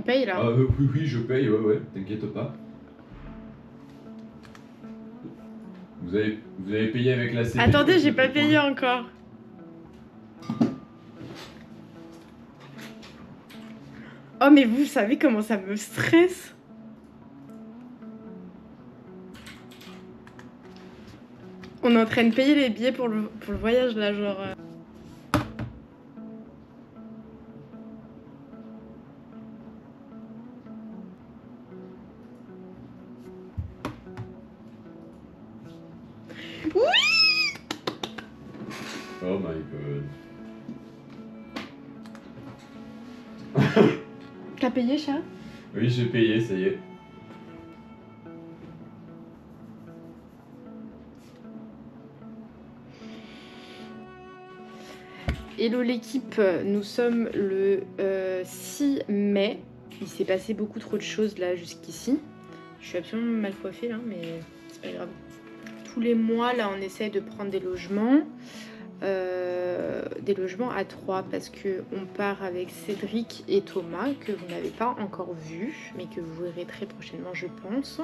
paye là. Oui, oui, je paye, ouais, t'inquiète pas. Vous avez payé avec la CB. Attendez, j'ai pas payé encore. Oh mais vous savez comment ça me stresse? On est en train de payer les billets pour le voyage là, genre... Oui! Oh my god. T'as payé, chat? Oui, j'ai payé, ça y est. Hello l'équipe, nous sommes le 6 mai. Il s'est passé beaucoup trop de choses là jusqu'ici. Je suis absolument mal coiffée là, mais c'est pas grave. Tous les mois là on essaye de prendre des logements à 3 parce que on part avec Cédric et Thomas que vous n'avez pas encore vu mais que vous verrez très prochainement je pense.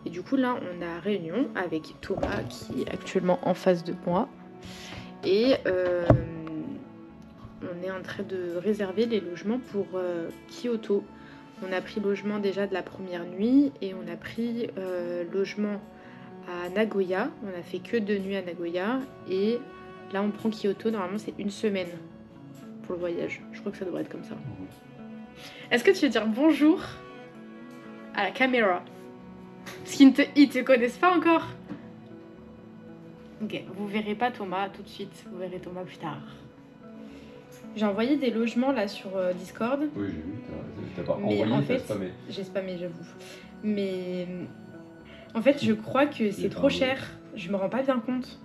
Et du coup là on a réunion avec Thomas qui est actuellement en face de moi et on est en train de réserver les logements pour Kyoto. On a pris logement déjà de la première nuit et on a pris logement à Nagoya. On a fait que 2 nuits à Nagoya et là on prend Kyoto. Normalement c'est 1 semaine pour le voyage. Je crois que ça devrait être comme ça. Est-ce que tu veux dire bonjour à la caméra? Parce qu'ils te connaissent pas encore. Ok, vous verrez pas Thomas tout de suite. Vous verrez Thomas plus tard. J'ai envoyé des logements là sur Discord. Oui, j'ai vu, t'as pas mais envoyé, en t'as fait, spammé. j'ai spammé, j'avoue. Mais en fait, je crois que c'est trop cher. Je me rends pas bien compte.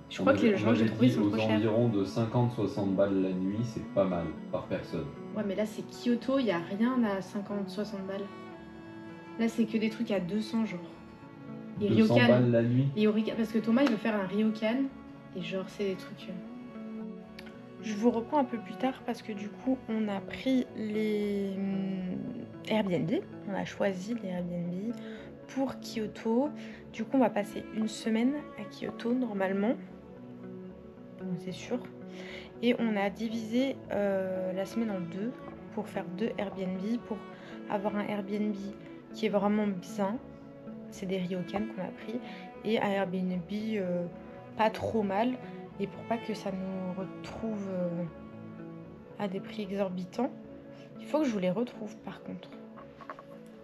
Je crois que les logements que j'ai trouvés sont trop chers. Aux environs de 50-60 balles la nuit, c'est pas mal par personne. Ouais, mais là c'est Kyoto, il y a rien à 50-60 balles. Là c'est que des trucs à 200 genre. Les 200 balles la nuit. Les ryokan, parce que Thomas il veut faire un ryokan et genre c'est des trucs. Je vous reprends un peu plus tard parce que du coup on a pris les Airbnb, on a choisi les Airbnb pour Kyoto. Du coup on va passer 1 semaine à Kyoto normalement, c'est sûr. Et on a divisé la semaine en 2 pour faire 2 Airbnb, pour avoir un Airbnb qui est vraiment bien. C'est des ryokan qu'on a pris et un Airbnb pas trop mal. Et pour pas que ça nous retrouve à des prix exorbitants, il faut que je vous les retrouve par contre.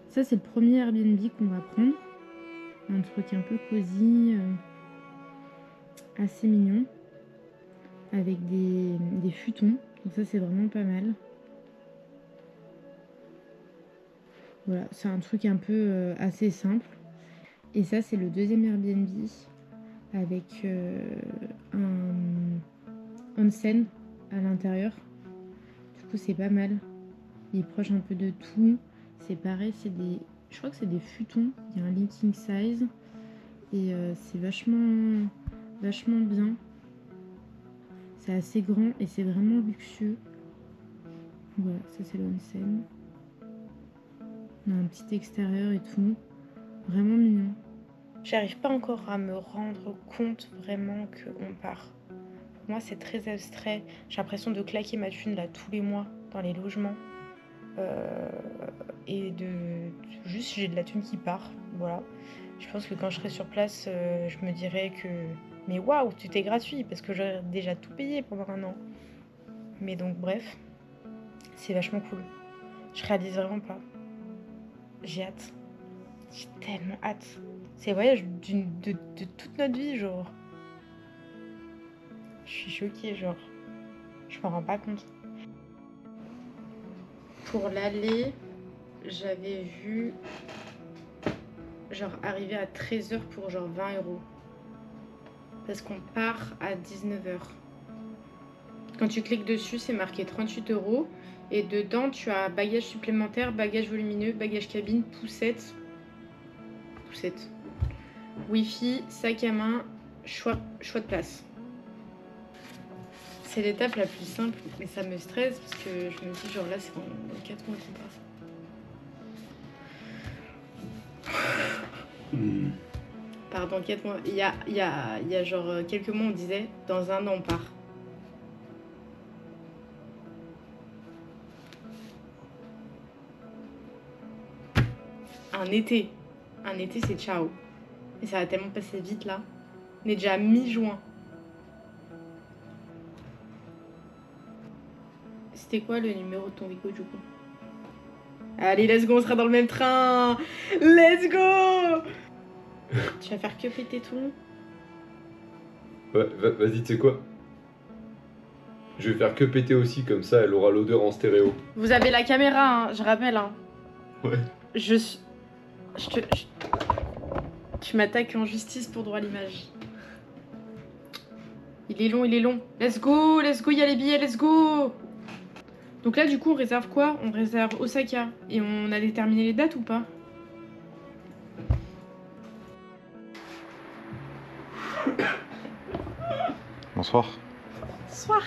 Ça c'est le premier Airbnb qu'on va prendre. Un truc un peu cosy, assez mignon, avec des futons. Donc ça c'est vraiment pas mal. Voilà, c'est un truc un peu assez simple. Et ça c'est le deuxième Airbnb avec un onsen à l'intérieur. Du coup c'est pas mal. Il est proche un peu de tout. C'est pareil, je crois que c'est des futons. Il y a un lit king size. Et c'est vachement bien. C'est assez grand et c'est vraiment luxueux. Voilà, ça c'est l'onsen. On a un petit extérieur et tout. Vraiment mignon. J'arrive pas encore à me rendre compte vraiment qu'on part. Pour moi c'est très abstrait. J'ai l'impression de claquer ma thune là tous les mois dans les logements. Et juste j'ai de la thune qui part. Voilà. Je pense que quand je serai sur place, je me dirais que mais waouh, tout est gratuit parce que j'aurais déjà tout payé pendant 1 an. Mais donc bref, c'est vachement cool. Je réalise vraiment pas. J'ai hâte. J'ai tellement hâte. C'est le voyage de toute notre vie, genre. Je suis choquée, genre. Je m'en rends pas compte. Pour l'aller, j'avais vu genre arriver à 13h pour genre 20 €. Parce qu'on part à 19h. Quand tu cliques dessus, c'est marqué 38 €. Et dedans, tu as bagages supplémentaires, bagages volumineux, bagages cabine, poussette. Wi-Fi, sac à main, choix de place. C'est l'étape la plus simple, mais ça me stresse parce que je me dis genre là c'est dans 4 mois qu'on passe. Pardon, 4 mois. Il y a genre quelques mois, on disait dans un an on part. Un été c'est ciao. Et ça va tellement passer vite là. On est déjà mi-juin. C'était quoi le numéro de ton Wico du coup? Allez, let's go, on sera dans le même train. Let's go. Tu vas faire que péter tout le monde? Ouais, vas-y, tu sais quoi? Je vais faire que péter aussi, comme ça elle aura l'odeur en stéréo. Vous avez la caméra, hein, je rappelle. Hein. Ouais. Tu m'attaques en justice pour droit à l'image. Il est long, il est long. Let's go, il y a les billets, let's go. Donc là, du coup, on réserve quoi? On réserve Osaka. Et on a déterminé les dates ou pas? Bonsoir. Bonsoir.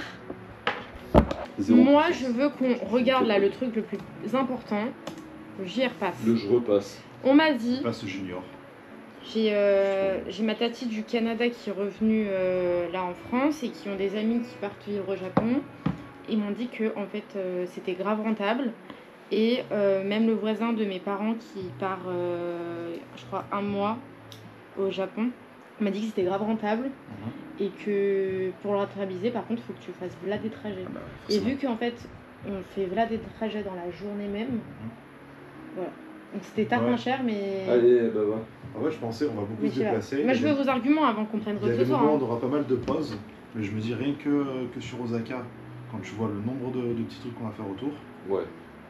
Zéro. Moi, je veux qu'on regarde là le truc le plus important. Le JR Pass. Le je repasse. On m'a dit... Passe junior. J'ai ma tati du Canada qui est revenue là en France et qui ont des amis qui partent vivre au Japon. Ils m'ont dit que en fait c'était grave rentable et même le voisin de mes parents qui part je crois un mois au Japon m'a dit que c'était grave rentable et que pour le rentabiliser par contre il faut que tu fasses v'là des trajets. Et vu qu'en fait on fait v'là des trajets dans la journée même, voilà. Donc c'était tard moins cher mais... Allez, bah va. En vrai, je pensais on va beaucoup Mais se je sais pas. déplacer. Moi je veux vos arguments avant qu'on prenne Il y quoi a que des ce soit. moments où Hein. on aura pas mal de pauses, mais je me dis rien que sur Osaka, quand tu vois le nombre de petits trucs qu'on va faire autour, Ouais.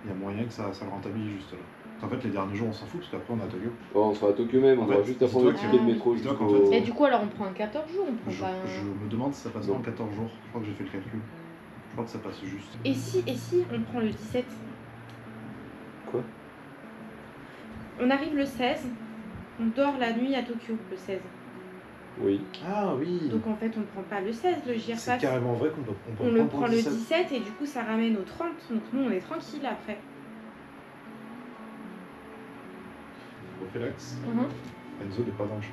il y a moyen que ça le rentabilise juste là. En fait, les derniers jours on s'en fout parce qu'après on est à Tokyo. Oh, on sera à Tokyo même, on En aura fait, juste à prendre le dis-toi ticket de que- métro dis-toi qu'en jusqu'au... fait, Et du coup alors on prend un 14 jours, on prend Je, pas un... je me demande si ça passe pas Non. en 14 jours. Je crois que j'ai fait le calcul. Je crois que ça passe juste. Et si on prend le 17? Quoi? On arrive le 16, on dort la nuit à Tokyo le 16. Oui. Ah oui. Donc en fait on prend pas le 16, le JR C'est Pass. carrément vrai qu'on peut On le prendre prend le 17. 17 et du coup ça ramène au 30. Donc nous on est tranquille après. Relax. Mhm. Enzo n'est pas dans le champ.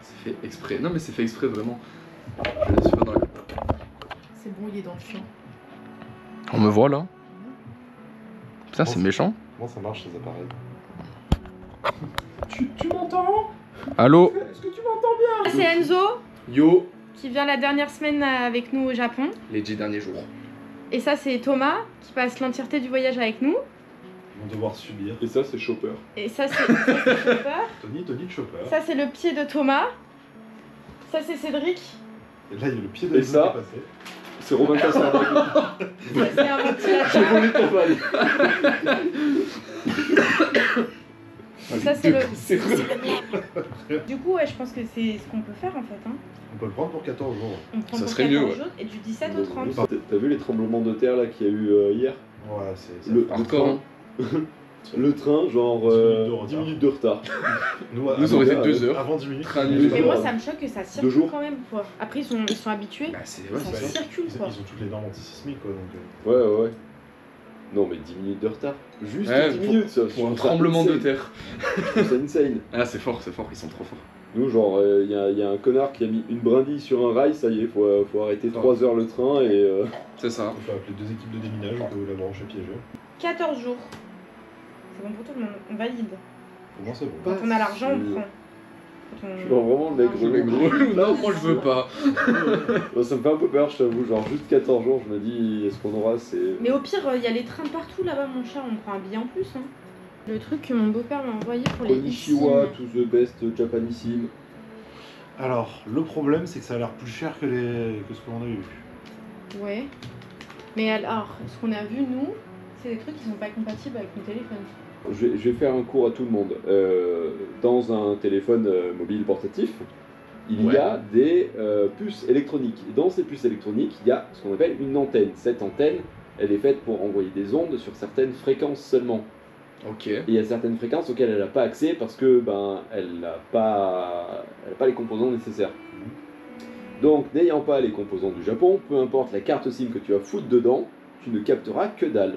C'est fait exprès. Non mais c'est fait exprès vraiment. Je suis pas dans le... C'est bon, il est dans le champ. On me voit là. Putain c'est méchant. Comment ça marche ces appareils? Tu m'entends? Allô? Est-ce que tu m'entends bien? C'est Enzo Yo. qui vient la dernière semaine avec nous au Japon. Les 10 derniers jours. Et ça c'est Thomas qui passe l'entièreté du voyage avec nous. Ils vont devoir subir. Et ça, c'est Chopper. Et ça c'est Chopper. Tony de Chopper. Ça c'est le pied de Thomas. Ça c'est Cédric. Et là, il y a le pied de Et Enzo ça qui est passé. C'est Robin Cassardin. Ça c'est un ventilateur. J'ai volé ton balle. Ça c'est le... C'est Du coup ouais je pense que c'est ce qu'on peut faire en fait. Hein. On peut le prendre pour 14 jours. On prend Ça pour serait 14 mieux, ouais. jours et du 17 au 30. T'as vu les tremblements de terre là qu'il y a eu hier? Ouais, c'est Le hardcore, train. Le train, genre 10 minutes de retard. Nous, Nous, on aurait fait 2 heures. Avant 10 minutes. Train ils nul. sont Mais moi là. ça me choque que ça 2 circule jours. quand même quoi. Après ils sont habitués. Bah c'est... Ouais, Ça c'est ça. circule Ils quoi. ont toutes les normes antisismiques quoi. Donc, Ouais. Non mais 10 minutes de retard. Juste Ouais, 10 pour- minutes ça. Pour un Je trouve ça tremblement de insane. terre. Je trouve ça insane. Ah c'est fort, ils sont trop forts. Nous genre il y a un connard qui a mis une brindille sur un rail, ça y est, faut arrêter 3 heures le train et... C'est ça. il faut appeler 2 équipes de déminage, on peut la brancher piégeux. 14 jours. C'est bon pour tout le monde, on valide. Pour moi, c'est bon. Quand on a l'argent, on prend. Quand on- Genre vraiment le mec Je vais relou. gros. Non, moi je veux pas. Bon, ça me fait un peu peur, je t'avoue, genre juste 14 jours, je me dis, est-ce qu'on aura ces... Mais au pire, il y a les trains partout là-bas, mon cher, on prend un billet en plus. Hein. Le truc que mon beau-père m'a envoyé pour les Konnichiwa, ici. to the best Japanissime. Alors, le problème, c'est que ça a l'air plus cher que ce qu'on a eu. Ouais. Mais alors, ce qu'on a vu, nous, c'est des trucs qui sont pas compatibles avec nos téléphones. Je vais faire un cours à tout le monde. Dans un téléphone mobile portatif, il Ouais. y a des puces électroniques. Et dans ces puces électroniques, il y a ce qu'on appelle une antenne. Cette antenne, elle est faite pour envoyer des ondes sur certaines fréquences seulement. Ok. Et il y a certaines fréquences auxquelles elle n'a pas accès parce que elle n'a pas les composants nécessaires. Donc, n'ayant pas les composants du Japon, peu importe la carte SIM que tu vas foutre dedans, tu ne capteras que dalle.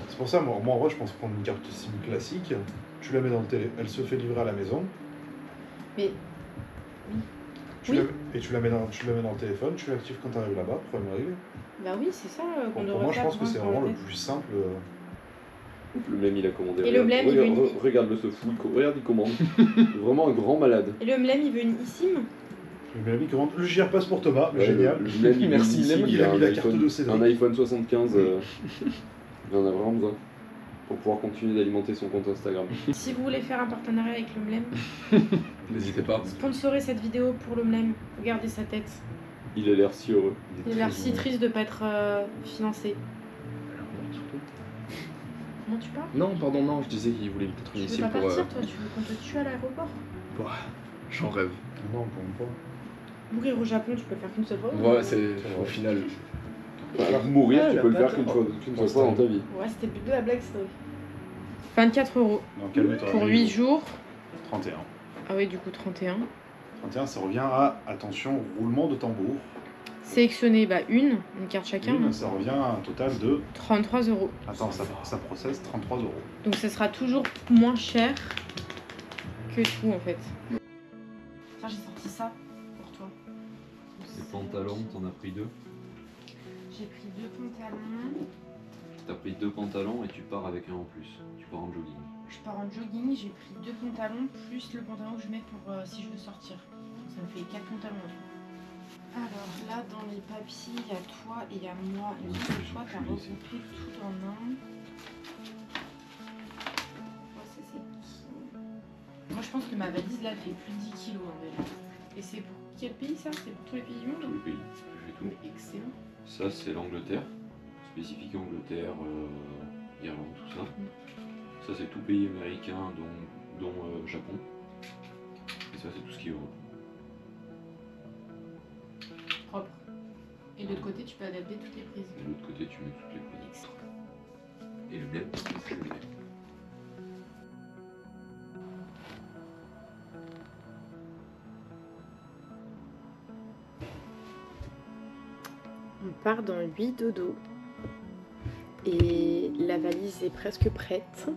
C'est pour ça, moi en vrai, je pense prendre une carte SIM classique, tu la mets dans le télé, elle se fait livrer à la maison, Mais Tu Oui. et tu la mets dans le téléphone, tu l'actives quand tu arrives là-bas, problème réglé. bah oui, c'est ça qu'on Bon, devrait pour moi, je faire pense que pour c'est un vraiment le test. plus simple. Le blême, il a commandé. Et le blême, il veut une- Regarde-le ce fou, regarde, il commande. Vraiment un grand malade. Et le mlem, il veut une eSIM. Le même commande le JR passe pour Thomas, Ouais, génial. Le blême, il Merci, ici, Blême. Il a un mis la carte iPhone- de Cédric. Un iPhone 75, il en a vraiment besoin. Pour pouvoir continuer d'alimenter son compte Instagram. Si vous voulez faire un partenariat avec le mlem, N'hésitez pas. sponsorez cette vidéo pour le mlem. Regardez sa tête. Il a l'air si heureux. Il a l'air si triste de pas être financé. Comment tu parles? Non, pardon, non, je disais qu'il voulait peut-être une Tu veux SIM pas pour. partir, toi? Tu veux qu'on te tue à l'aéroport? Bah, j'en rêve. Non, quand même pas. Mourir au Japon, tu peux le faire qu'une seule fois? Ouais, c'est au final. Enfin, mourir, Ah, tu la peux le faire patate. qu'une seule fois dans ta vie. Ouais, c'était le but de la blague, Cédric. 24 € Non, calme-toi. pour 8 jours. 31. Ah oui, du coup 31. 31, ça revient à, attention, roulement de tambour. Sélectionner une carte chacun. Une, ça revient à un total de. 33 €. Attends, ça processe 33 €. Donc ce sera toujours moins cher que tout en fait. Tiens, j'ai sorti ça pour toi. Les pantalons, t'en as pris 2. J'ai pris 2 pantalons. T'as pris 2 pantalons et tu pars avec un en plus. Tu pars en jogging. Je pars en jogging, j'ai pris 2 pantalons plus le pantalon que je mets pour si je veux sortir. Donc ça me fait 4 pantalons. Alors là, dans les papiers, il y a toi et il y a moi. Et Oui, toi, j'ai t'as pu regroupé tout en un. Ouais, ça, c'est qui? Moi, je pense que ma valise là fait plus de 10 kilos en fait. Et c'est pour quel pays ça? C'est pour tous les pays du Tous monde? les pays. Je fais tout. Mais excellent. Ça, c'est l'Angleterre. Spécifique Angleterre, Irlande, tout ça. Ça, c'est tout pays américain, dont Japon. Et ça, c'est tout ce qui est Europe. Propre. Et de l'autre côté, tu peux adapter toutes les prises. Et de l'autre côté, tu mets toutes les prises. Et le bled, c'est le bled. On part dans 8 dodo. Et la valise est presque prête.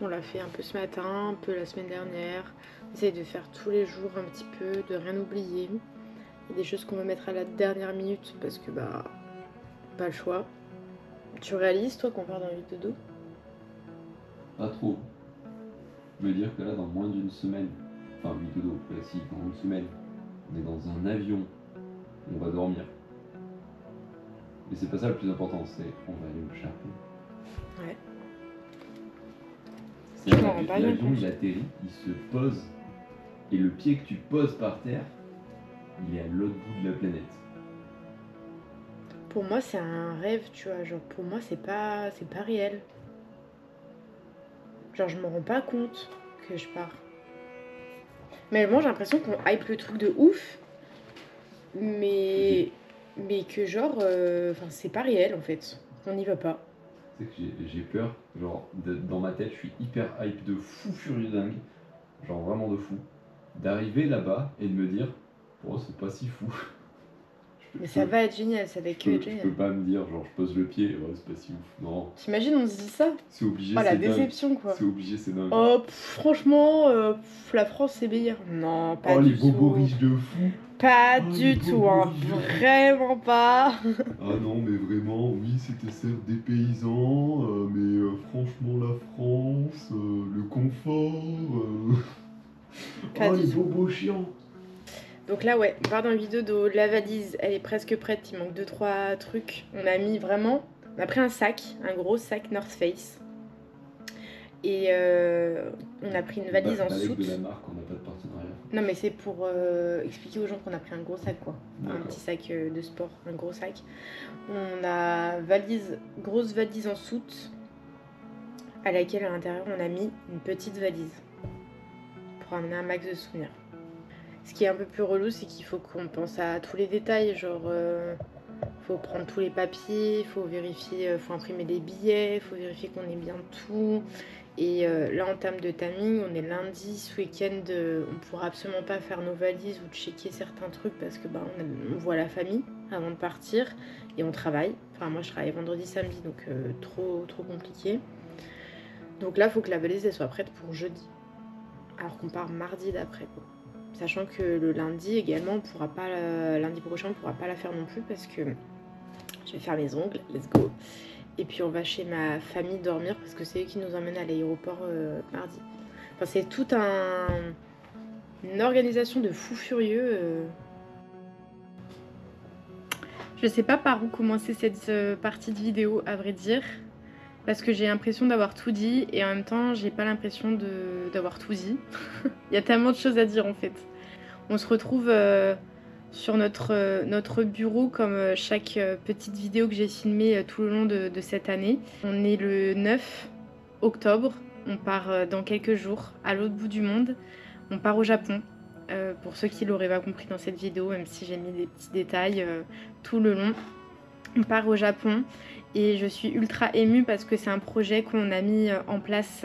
On l'a fait un peu ce matin, un peu la semaine dernière. On essaye de faire tous les jours un petit peu, de rien oublier. Il y a des choses qu'on va mettre à la dernière minute parce que bah pas le choix. Tu réalises toi qu'on part dans 8 dodo? Pas trop. Je veux dire que là, dans moins d'une semaine, enfin 8 dodo, si, dans une semaine, on est dans un avion, on va dormir. Mais c'est pas ça le plus important, c'est on va aller au Japon. Ouais. C'est-à-dire Je m'en rends que pas bien l'avion compte. il atterrit, il se pose, et le pied que tu poses par terre, il est à l'autre bout de la planète. Pour moi c'est un rêve, tu vois, genre pour moi c'est pas réel. Genre je me rends pas compte que je pars. Mais moi j'ai l'impression qu'on hype le truc de ouf, mais que genre, enfin c'est pas réel en fait. On n'y va pas. C'est que j'ai peur, genre dans ma tête je suis hyper hype de fou furieux dingue, genre vraiment de fou, d'arriver là-bas et de me dire oh c'est pas si fou. Mais ça va être génial, ça va Je que peux, être je peux génial. pas me dire genre je pose le pied, ouais c'est pas si ouf. Non, T'imagines on se dit ça? c'est obligé, Oh la c'est dingue. déception quoi. C'est obligé, c'est dingue. Oh franchement, la France c'est meilleur. Non, pas Oh du les bobos tout. riches de fou. Pas Oh, du les tout, bobos hein. riches de fou. Vraiment pas. Ah non mais vraiment oui c'était certes des paysans, mais franchement la France, le confort, Pas oh du les tout. bobos chiants. Donc là ouais, on part dans une vidéo de la valise, elle est presque prête, il manque 2-3 trucs. On a mis vraiment, on a pris un sac, un gros sac North Face. Et on a pris une valise en Avec soute. de la marque, on n'a pas de partenariat. Non mais c'est pour expliquer aux gens qu'on a pris un gros sac quoi. Un D'accord. petit sac de sport, un gros sac. On a grosse valise en soute à laquelle à l'intérieur on a mis une petite valise pour amener un max de souvenirs. Ce qui est un peu plus relou, c'est qu'il faut qu'on pense à tous les détails, genre faut prendre tous les papiers, faut vérifier, faut imprimer des billets, faut vérifier qu'on ait bien tout. Et là en termes de timing, on est lundi, ce week-end, on pourra absolument pas faire nos valises ou checker certains trucs parce que bah, on voit la famille avant de partir et on travaille. Enfin moi je travaille vendredi, samedi, donc trop compliqué. Donc là il faut que la valise elle soit prête pour jeudi. alors qu'on part mardi d'après quoi. Sachant que le lundi également, lundi prochain on pourra pas la faire non plus parce que je vais faire mes ongles, let's go. Et puis on va chez ma famille dormir parce que c'est eux qui nous emmènent à l'aéroport mardi. Enfin c'est toute une organisation de fous furieux. Je sais pas par où commencer cette partie de vidéo à vrai dire. Parce que j'ai l'impression d'avoir tout dit et en même temps j'ai pas l'impression d'avoir tout dit. Il y a tellement de choses à dire en fait. On se retrouve sur notre bureau comme chaque petite vidéo que j'ai filmée tout le long de cette année. On est le 9 octobre, on part dans quelques jours à l'autre bout du monde. On part au Japon, pour ceux qui l'auraient pas compris dans cette vidéo, même si j'ai mis des petits détails tout le long. On part au Japon et je suis ultra émue parce que c'est un projet qu'on a mis en place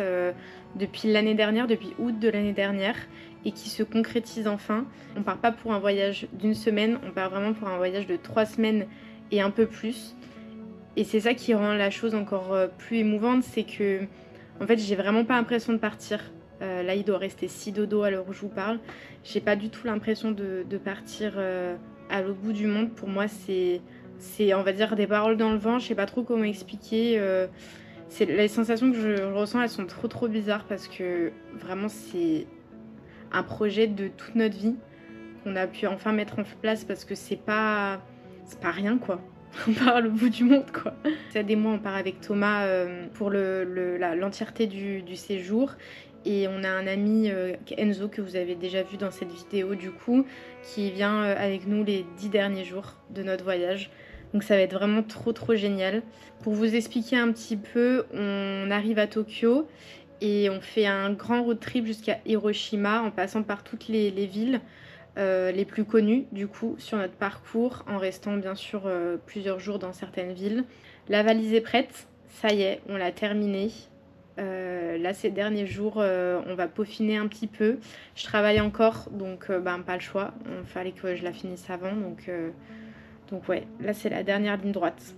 depuis l'année dernière, depuis août de l'année dernière et qui se concrétise enfin. On part pas pour un voyage d'une semaine, on part vraiment pour un voyage de 3 semaines et un peu plus. Et c'est ça qui rend la chose encore plus émouvante, c'est que en fait j'ai vraiment pas l'impression de partir. Là il doit rester 6 dodo à l'heure où je vous parle. J'ai pas du tout l'impression de partir à l'autre bout du monde. Pour moi c'est on va dire des paroles dans le vent, je sais pas trop comment expliquer. Les sensations que je ressens elles sont trop bizarres parce que vraiment c'est un projet de toute notre vie qu'on a pu enfin mettre en place parce que c'est pas rien quoi. On part à l'autre bout du monde quoi. C'est des mois on part avec Thomas pour l'entièreté du séjour. Et on a un ami, Enzo, que vous avez déjà vu dans cette vidéo du coup, qui vient avec nous les 10 derniers jours de notre voyage. Donc ça va être vraiment trop génial. Pour vous expliquer un petit peu, on arrive à Tokyo et on fait un grand road trip jusqu'à Hiroshima en passant par toutes les villes les plus connues du coup sur notre parcours, en restant bien sûr plusieurs jours dans certaines villes. La valise est prête, ça y est, on l'a terminée. Là ces derniers jours on va peaufiner un petit peu. Je travaille encore donc pas le choix, il fallait que je la finisse avant donc ouais, là c'est la dernière ligne droite.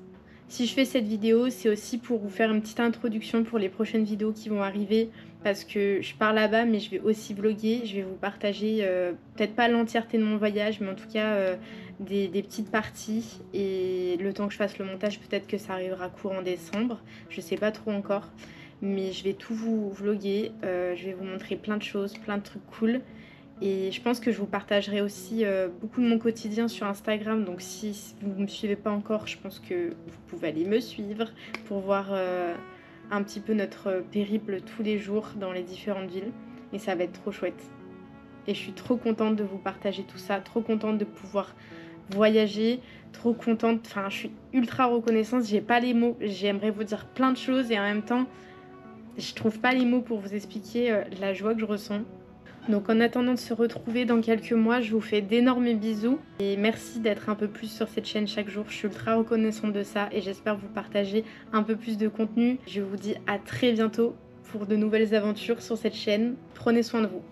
Si je fais cette vidéo c'est aussi pour vous faire une petite introduction pour les prochaines vidéos qui vont arriver parce que je pars là-bas mais je vais aussi vlogger, je vais vous partager peut-être pas l'entièreté de mon voyage mais en tout cas des petites parties et le temps que je fasse le montage peut-être que ça arrivera courant décembre, je sais pas trop encore. Mais je vais tout vous vloguer, je vais vous montrer plein de choses, plein de trucs cool. Et je pense que je vous partagerai aussi beaucoup de mon quotidien sur Instagram. Donc si vous ne me suivez pas encore, je pense que vous pouvez aller me suivre pour voir un petit peu notre périple tous les jours dans les différentes villes. Et ça va être trop chouette. Et je suis trop contente de vous partager tout ça, trop contente de pouvoir voyager, trop contente. Enfin, je suis ultra reconnaissante, j'ai pas les mots. J'aimerais vous dire plein de choses et en même temps... je trouve pas les mots pour vous expliquer la joie que je ressens. Donc en attendant de se retrouver dans quelques mois, je vous fais d'énormes bisous. Et merci d'être un peu plus sur cette chaîne chaque jour. Je suis ultra reconnaissante de ça et j'espère vous partager un peu plus de contenu. Je vous dis à très bientôt pour de nouvelles aventures sur cette chaîne. Prenez soin de vous.